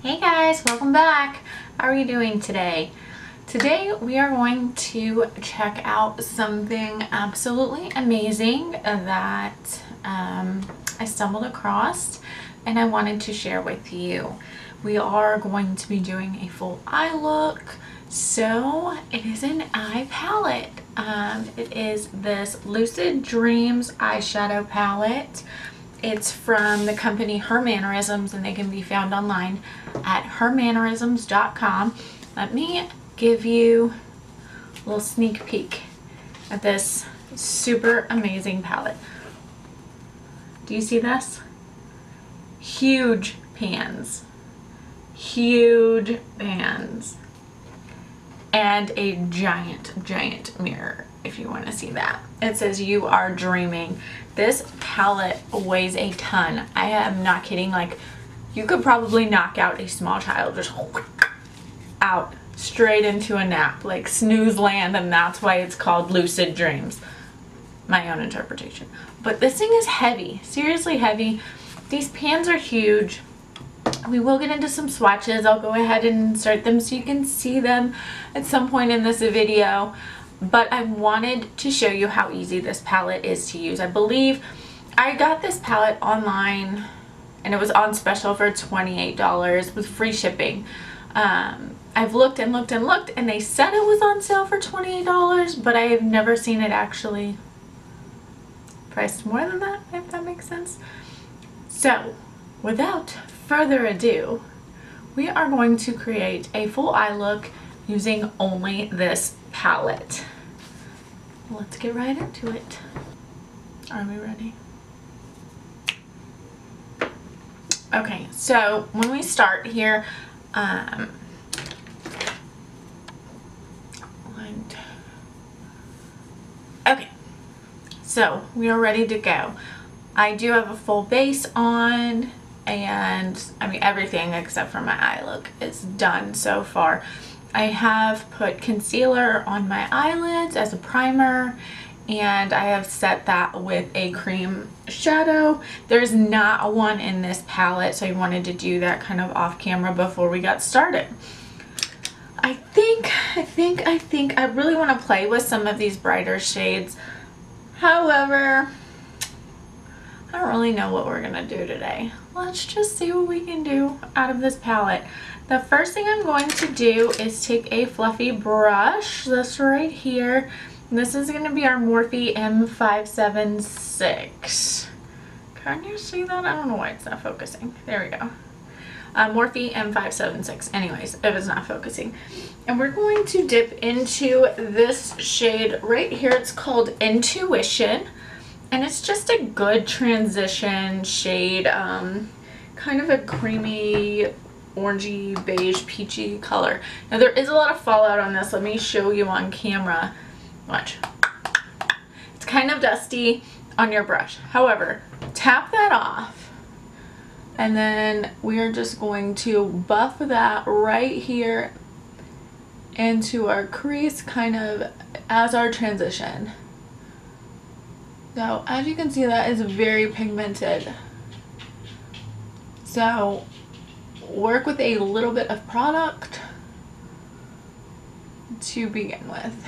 Hey guys, welcome back. How are you doing today? Today we are going to check out something absolutely amazing that I stumbled across and I wanted to share with you. We are going to be doing a full eye look. So it is an eye palette. It is this Lucid Dreams eyeshadow palette. It's from the company Her Mannerisms, and they can be found online at hermannerisms.com. Let me give you a little sneak peek at this super amazing palette. Do you see this? Huge pans. Huge pans. And a giant mirror, if you want to see that. It says "You are dreaming." This palette weighs a ton. I am not kidding. Like, you could probably knock out a small child just out straight into a nap, like snooze land, and that's why it's called Lucid Dreams. My own interpretation. But this thing is heavy, seriously heavy. These pans are huge. We will get into some swatches. I'll go ahead and insert them so you can see them at some point in this video. But I wanted to show you how easy this palette is to use. I believe I got this palette online and it was on special for $28 with free shipping. I've looked and looked and looked, and they said it was on sale for $28, but I have never seen it actually priced more than that, if that makes sense. So without further ado, we are going to create a full eye look using only this palette. Let's get right into it. Are we ready? Okay, so when we start here, okay, so we are ready to go. I do have a full base on, and I mean everything except for my eye look is done so far. I have put concealer on my eyelids as a primer, and I have set that with a cream shadow. There's not one in this palette, so I wanted to do that kind of off camera before we got started. I think I really want to play with some of these brighter shades. However, I don't really know what we're gonna do today. Let's just see what we can do out of this palette. The first thing I'm going to do is take a fluffy brush, this right here. This is going to be our Morphe M576. Can you see that? I don't know why it's not focusing. There we go. Morphe M576. Anyways, if it's not focusing. And we're going to dip into this shade right here. It's called Intuition. And it's just a good transition shade. Kind of a creamy, orangey, beige, peachy color. Now there is a lot of fallout on this. Let me show you on camera. Watch. It's kind of dusty on your brush. However, tap that off, and then we are just going to buff that right here into our crease, kind of as our transition. So as you can see, that is very pigmented. So work with a little bit of product to begin with.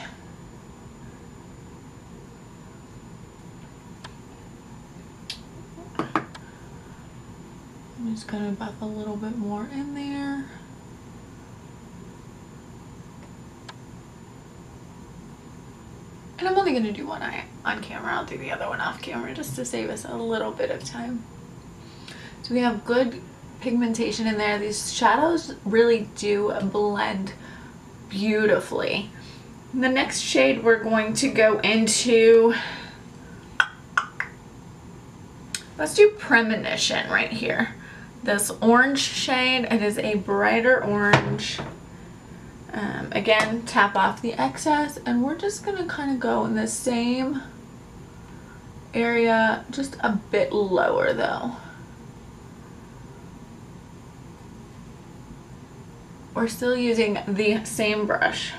I'm just going to buff a little bit more in there. And I'm only going to do one eye on camera. I'll do the other one off camera just to save us a little bit of time. So we have good pigmentation in there. These shadows really do blend beautifully. The next shade we're going to go into, let's do Premonition right here. This orange shade, it is a brighter orange. Again, tap off the excess, and we're just gonna kind of go in the same area, just a bit lower though. We're still using the same brush.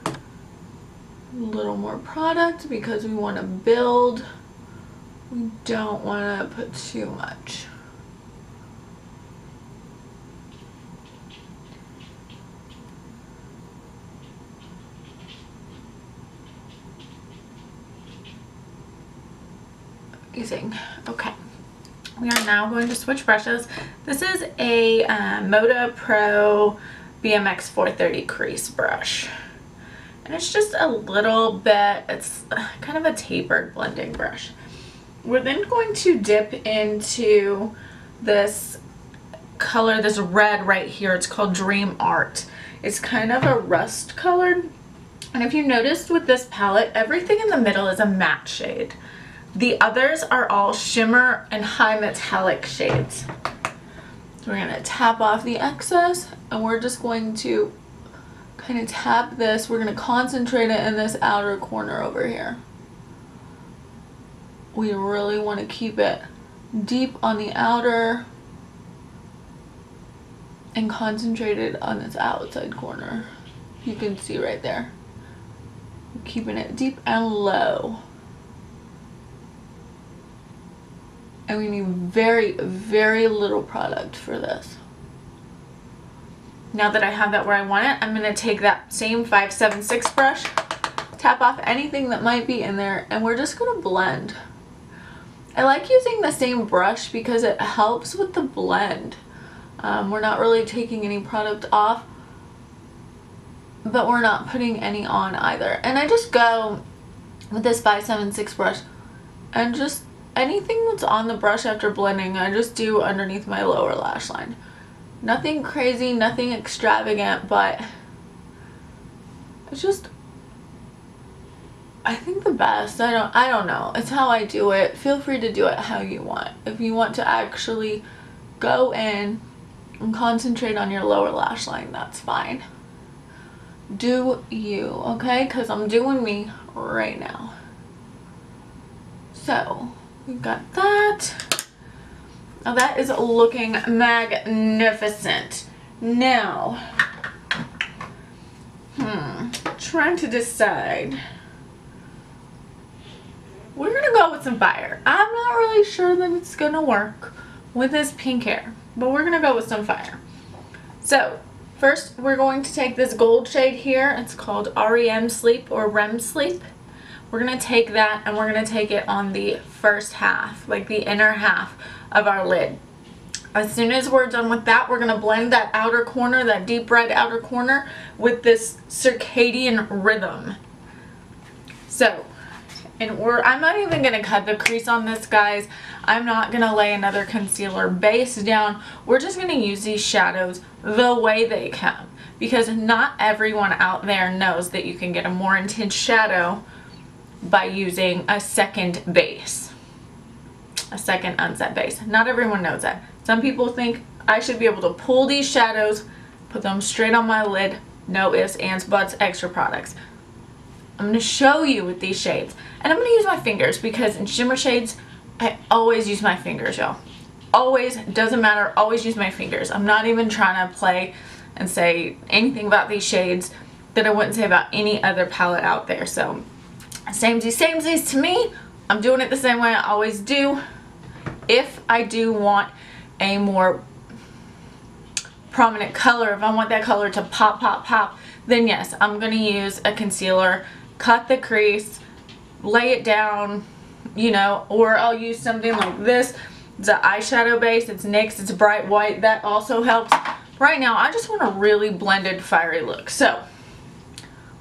A little more product because we want to build. We don't want to put too much. amazing. Okay. We are now going to switch brushes. This is a Moda Pro BMX 430 crease brush. And it's just a little bit, it's kind of a tapered blending brush. We're then going to dip into this color, this red right here. It's called Dream Art. It's kind of a rust colored. And if you noticed with this palette, everything in the middle is a matte shade. The others are all shimmer and high metallic shades. So we're going to tap off the excess, and we're just going to kind of tap this. We're going to concentrate it in this outer corner over here. We really want to keep it deep on the outer and concentrated on this outside corner. You can see right there. We're keeping it deep and low. And we need very, very little product for this. Now that I have that where I want it, I'm going to take that same 576 brush, tap off anything that might be in there, and we're just going to blend. I like using the same brush because it helps with the blend. We're not really taking any product off, but we're not putting any on either. And I just go with this 576 brush and just anything that's on the brush after blending, I just do underneath my lower lash line. Nothing crazy, nothing extravagant, but it's just, I think the best. I don't know. It's how I do it. Feel free to do it how you want. If you want to actually go in and concentrate on your lower lash line, that's fine. Do you, okay? Because I'm doing me right now. So we've got that. Now that is looking magnificent. Now, trying to decide. We're gonna go with some fire. I'm not really sure that it's gonna work with this pink hair, but we're gonna go with some fire. So first we're going to take this gold shade here. It's called REM Sleep or REM Sleep. We're going to take that and we're going to take it on the first half, like the inner half of our lid. As soon as we're done with that, we're going to blend that outer corner, that deep red outer corner, with this circadian rhythm. So, I'm not even going to cut the crease on this, guys. I'm not going to lay another concealer base down. We're just going to use these shadows the way they come, because not everyone out there knows that you can get a more intense shadow by using a second base, a second unset base. Not everyone knows that. Some people think I should be able to pull these shadows, put them straight on my lid, no ifs, ands, buts, extra products. I'm going to show you with these shades, and I'm going to use my fingers, because in shimmer shades I always use my fingers, y'all. Always, doesn't matter, always use my fingers. I'm not even trying to play and say anything about these shades that I wouldn't say about any other palette out there. So samesies to me. I'm doing it the same way I always do. If I do want a more prominent color, if I want that color to pop, pop, pop, then yes, I'm going to use a concealer, cut the crease, lay it down, you know, or I'll use something like this. It's an eyeshadow base, it's NYX, it's bright white, that also helps. Right now, I just want a really blended, fiery look. So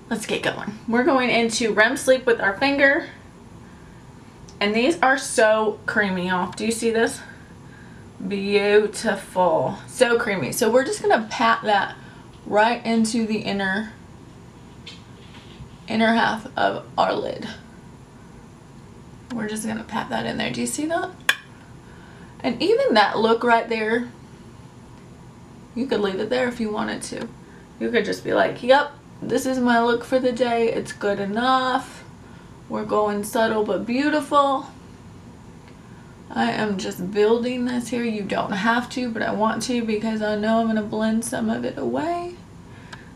let's get going. We're going into REM Sleep with our finger. And these are so creamy, y'all. Do you see this? Beautiful. So creamy. So we're just going to pat that right into the inner half of our lid. We're just going to pat that in there. Do you see that? And even that look right there, you could leave it there if you wanted to. You could just be like, yep, this is my look for the day. It's good enough. We're going subtle but beautiful. I am just building this here. You don't have to, but I want to because I know I'm going to blend some of it away.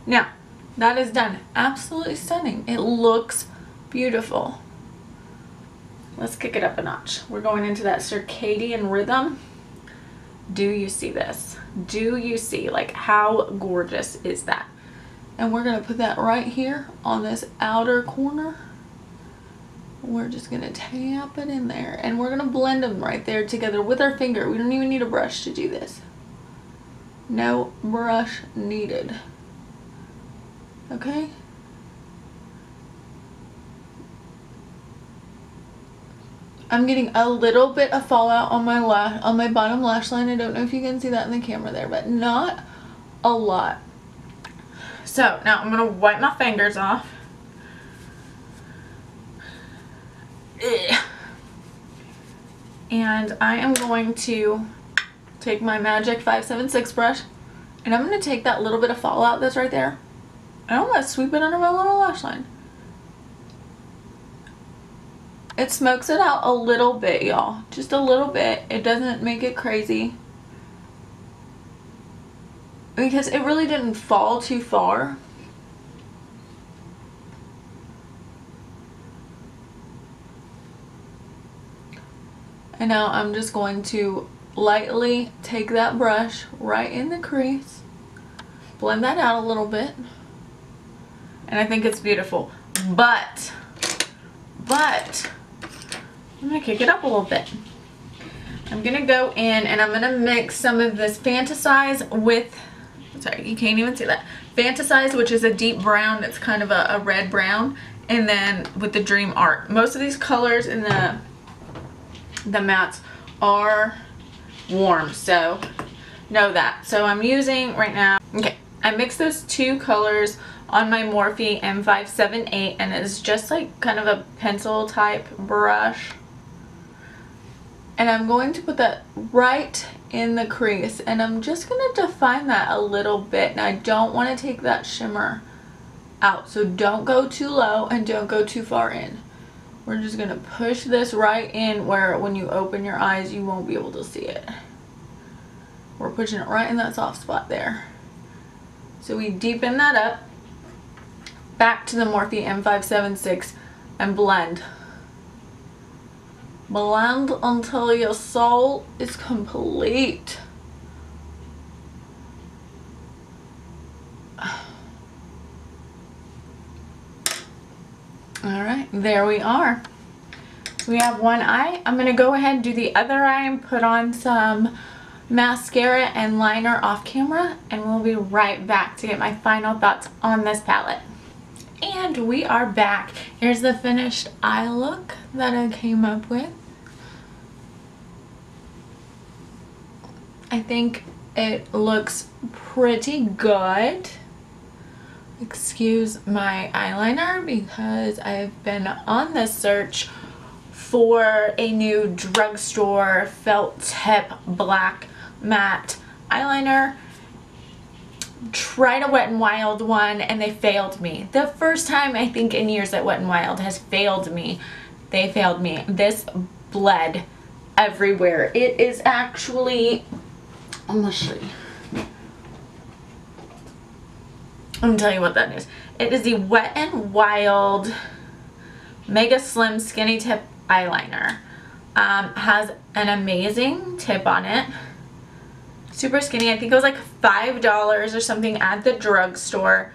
Now, that is done. Absolutely stunning. It looks beautiful. Let's kick it up a notch. We're going into that circadian rhythm. Do you see this? Do you see, like, how gorgeous is that? And we're going to put that right here on this outer corner. We're just gonna tap it in there and we're gonna blend them right there together with our finger. We don't even need a brush to do this. No brush needed. Okay? I'm getting a little bit of fallout on my bottom lash line. I don't know if you can see that in the camera there, but not a lot. So now I'm gonna wipe my fingers off. And I am going to take my Magic 576 brush and I'm going to take that little bit of fallout that's right there and I'm going to sweep it under my little lash line. It smokes it out a little bit, y'all. Just a little bit. It doesn't make it crazy because it really didn't fall too far. And now I'm just going to lightly take that brush right in the crease, blend that out a little bit, and I think it's beautiful. But I'm gonna kick it up a little bit. I'm gonna go in and I'm gonna mix some of this Fantasize with, sorry, you can't even see that, Fantasize, which is a deep brown. It's kind of a red brown, and then with the Dream Art. Most of these colors in the mattes are warm, so know that. So I'm using right now, okay, I mixed those two colors on my Morphe M578 and it's just like kind of a pencil type brush, and I'm going to put that right in the crease and I'm just going to define that a little bit. And I don't want to take that shimmer out, so don't go too low and don't go too far in. We're just going to push this right in where when you open your eyes you won't be able to see it. We're pushing it right in that soft spot there. So we deepen that up. Back to the Morphe M576 and blend. Blend until your soul is complete. Alright, there we are. We have one eye. I'm going to go ahead and do the other eye and put on some mascara and liner off camera, and we'll be right back to get my final thoughts on this palette. And we are back. Here's the finished eye look that I came up with. I think it looks pretty good. Excuse my eyeliner because I've been on this search for a new drugstore felt tip black matte eyeliner. Tried a Wet n Wild one and they failed me. The first time I think in years that Wet n Wild has failed me. They failed me. This bled everywhere. It is actually, I'm gonna show you. I'm gonna tell you what that is. It is the Wet n Wild Mega Slim Skinny Tip Eyeliner. Has an amazing tip on it. Super skinny. I think it was like $5 or something at the drugstore.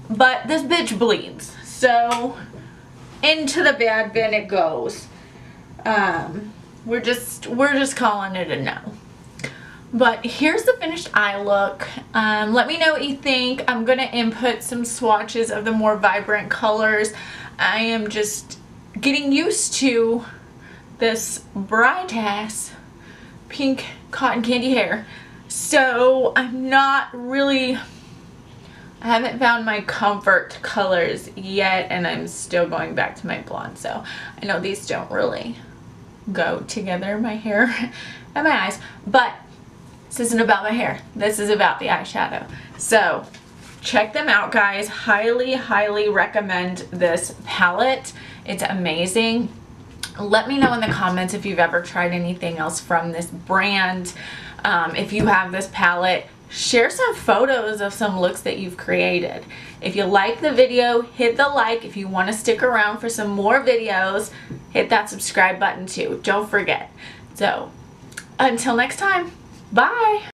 But this bitch bleeds. So into the bad bin it goes. We're just calling it a no. But here's the finished eye look. Let me know what you think. I'm going to input some swatches of the more vibrant colors. I am just getting used to this bright ass pink cotton candy hair. So I'm not really, I haven't found my comfort colors yet, and I'm still going back to my blonde. So I know these don't really go together, my hair and my eyes, but this isn't about my hair. This is about the eyeshadow. So check them out, guys. Highly, highly recommend this palette. It's amazing. Let me know in the comments if you've ever tried anything else from this brand. If you have this palette, share some photos of some looks that you've created. If you like the video, hit the like. If you want to stick around for some more videos, hit that subscribe button too. Don't forget. So until next time. Bye!